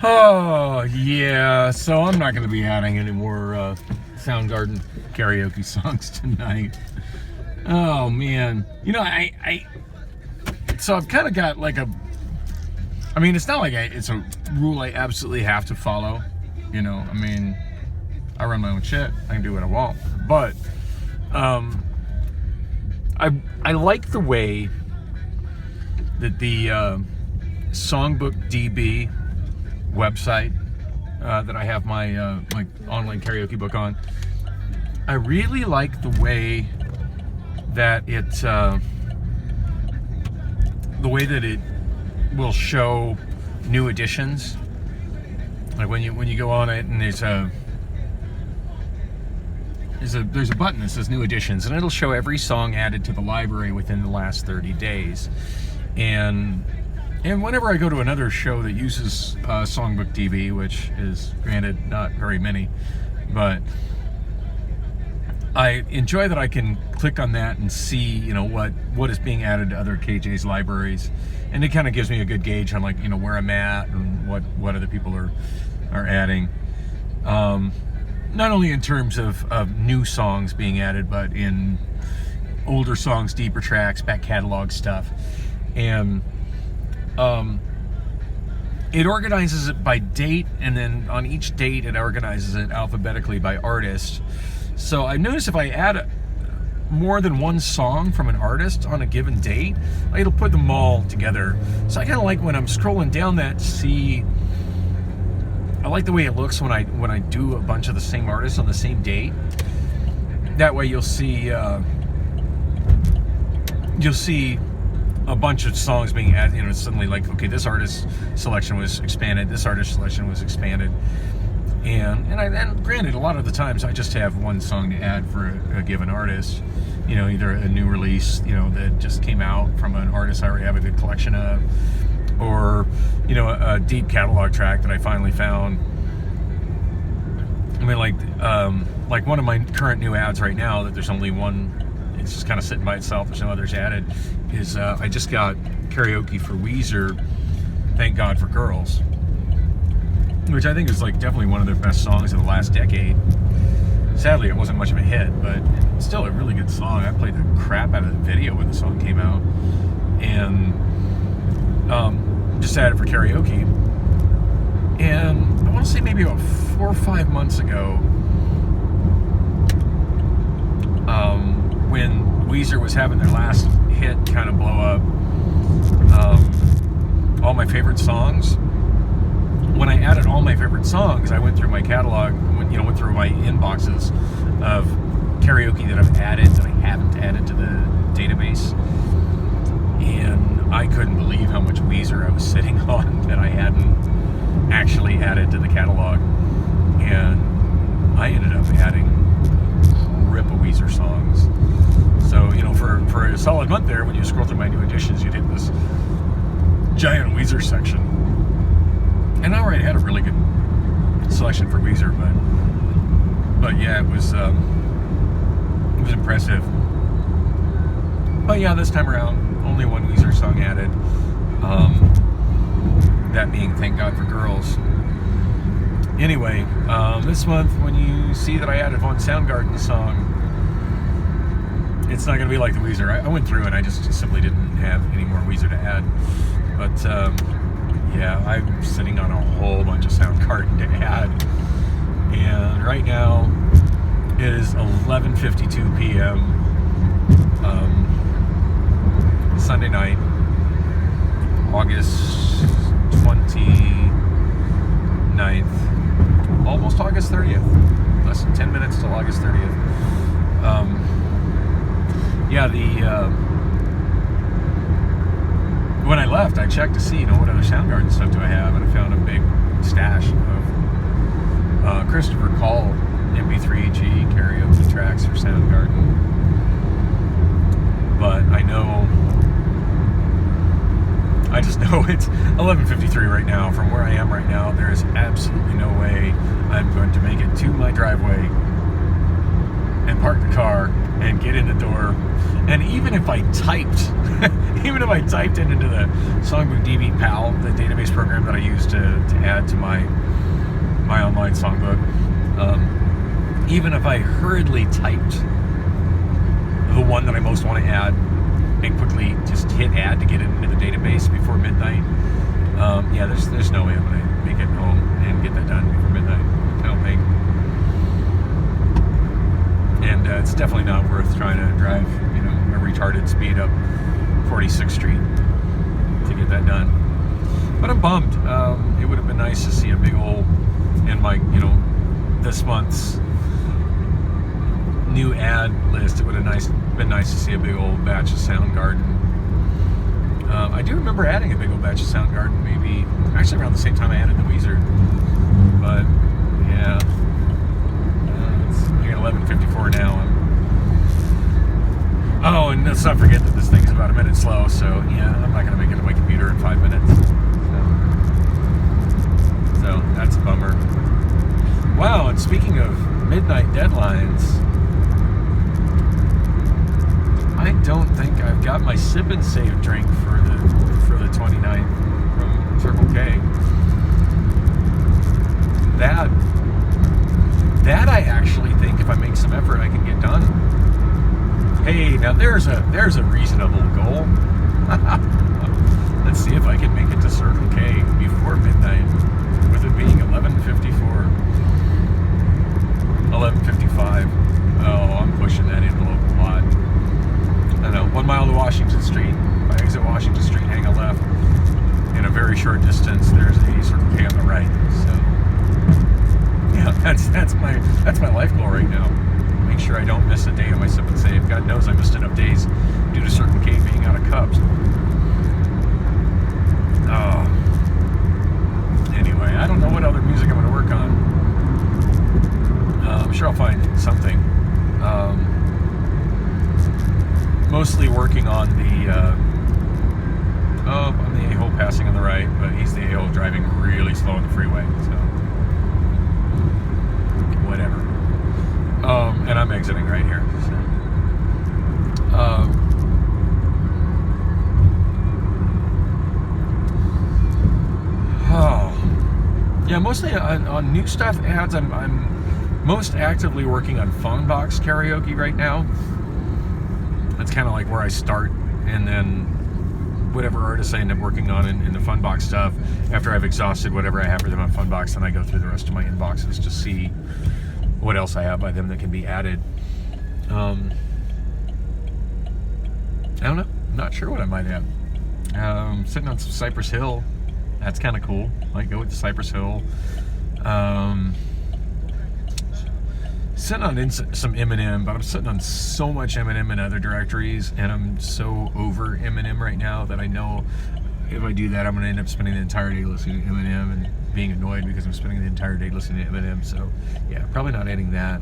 Oh, yeah. So I'm not going to be adding any more Soundgarden karaoke songs tonight. Oh, man. You know, so I've kind of got like I mean, it's not like it's a rule I absolutely have to follow. You know, I mean, I run my own shit. I can do what I want. But I like the way that the SongbookDB website that I have my online karaoke book on. I really like the way that it will show new editions. Like when you go on it and there's a button that says new editions, and it'll show every song added to the library within the last 30 days. And whenever I go to another show that uses SongbookDB, which is granted not very many, but I enjoy that I can click on that and see, you know, what is being added to other KJ's libraries, and it kind of gives me a good gauge on, like, you know, where I'm at and what other people are adding. Not only in terms of new songs being added, but in older songs, deeper tracks, back catalog stuff. And it organizes it by date, and then on each date it organizes it alphabetically by artist. So I noticed if I add more than one song from an artist on a given date, it'll put them all together. So I kind of like when I'm scrolling down that to see. I like the way it looks when I do a bunch of the same artists on the same date. That way you'll see a bunch of songs being added. You know, suddenly, like, okay, this artist selection was expanded, this artist selection was expanded, and granted, a lot of the times I just have one song to add for a given artist. You know, either a new release, you know, that just came out from an artist I already have a good collection of, or, you know, a deep catalog track that I finally found. I mean, like one of my current new ads right now that there's only one, it's just kind of sitting by itself, there's no others added, is I just got karaoke for Weezer, Thank God for Girls, which I think is like definitely one of their best songs of the last decade. Sadly, it wasn't much of a hit, but still a really good song. I played the crap out of the video when the song came out, and just added for karaoke. And I want to say maybe about 4 or 5 months ago, when Weezer was having their last hit kind of blow up, all my favorite songs. When I added all my favorite songs, I went through my catalog, went through my inboxes of karaoke that I've added that I haven't added to the database, and I couldn't believe how much Weezer I was sitting on that I hadn't actually added to the catalog. And I ended up adding a rip of Weezer songs. So, you know, for a solid month there, when you scroll through my new editions, you'd hit this giant Weezer section. And I already had a really good selection for Weezer, but yeah, it was impressive. But yeah, this time around, only one Weezer song added. That being Thank God for Girls. Anyway, this month, when you see that I added one Soundgarden song, it's not going to be like the Weezer. I went through and I just simply didn't have any more Weezer to add. But yeah, I'm sitting on a whole bunch of Soundgarden to add. And right now, it is 11:52 p.m. Sunday night, August 29th, almost August 30th, less than 10 minutes till August 30th. Yeah, when I left, I checked to see, you know, what other Soundgarden stuff do I have, and I found a big stash of Christopher Call MP3G karaoke tracks for Soundgarden. But I just know it's 11:53 right now. From where I am right now, there is absolutely no way I'm going to make it to my driveway and park the car and get in the door. And even if I typed, even if I typed it into the SongbookDB PAL, the database program that I use to add to my online songbook, even if I hurriedly typed the one that I most want to add and quickly just hit add to get it into the database before midnight, yeah, there's no way I'm going to make it home and get that done before midnight, I don't think. And it's definitely not worth trying to drive, a retarded speed up 46th Street to get that done. But I'm bummed. It would have been nice to see a big old, in my, this month's new ad list, it would have been nice to see a big old batch of Soundgarden. I do remember adding a big old batch of Soundgarden, maybe, actually around the same time I added the Weezer. But, yeah. It's 11:54 now. Oh, and let's not forget that this thing is about a minute slow, so yeah, I'm not going to make it to my computer in 5 minutes. So that's a bummer. Wow, and speaking of midnight deadlines, I don't think I've got my sip and save drink for the 29th from Circle K. That I actually think if I make some effort I can get done. Hey, now there's a reasonable goal. Let's see if I can make it to Circle K before midnight, with it being 11:54, 11:55. Oh, I'm pushing that envelope a lot. I know. 1 mile to Washington Street. If I exit Washington Street, hang a left. In a very short distance, there's a Circle K on the right. So, yeah, that's my life goal right now. Make sure I don't miss a day of my sip and save. God knows I missed enough days due to Circle K being out of cups. Oh. Anyway, I don't know what other music I'm going to work on. I'm sure I'll find something. Mostly working on the a-hole passing on the right, but he's the a-hole driving really slow on the freeway, so whatever. And I'm exiting right here. So. Yeah, mostly on new stuff ads. I'm most actively working on phone box karaoke right now. That's kind of like where I start, and then whatever artists I end up working on in the Funbox stuff, after I've exhausted whatever I have for them on Funbox, then I go through the rest of my inboxes to see what else I have by them that can be added. I don't know. I'm not sure what I might have. Sitting on some Cypress Hill. That's kind of cool. Might go with the Cypress Hill. Sitting on some Eminem, but I'm sitting on so much Eminem in other directories, and I'm so over Eminem right now that I know if I do that, I'm going to end up spending the entire day listening to Eminem and being annoyed because I'm spending the entire day listening to Eminem. So, yeah, probably not adding that.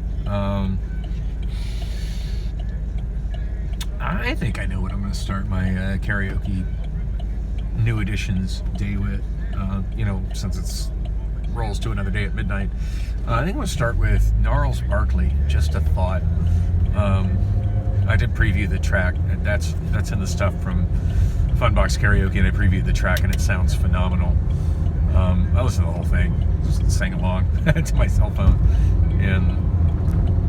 I think I know what I'm going to start my karaoke new editions day with. Since it's rolls to another day at midnight. I think I'm going to start with Gnarls Barkley, Just a Thought. I did preview the track. That's in the stuff from Funbox Karaoke, and I previewed the track, and it sounds phenomenal. I listened to the whole thing, just sang along to my cell phone, and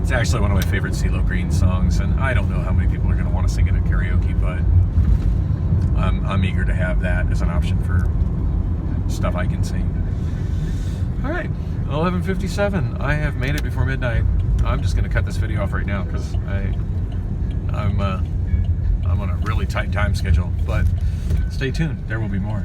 it's actually one of my favorite CeeLo Green songs, and I don't know how many people are going to want to sing it at karaoke, but I'm eager to have that as an option for stuff I can sing. Alright, 11:57. I have made it before midnight. I'm just going to cut this video off right now because I'm on a really tight time schedule, but stay tuned. There will be more.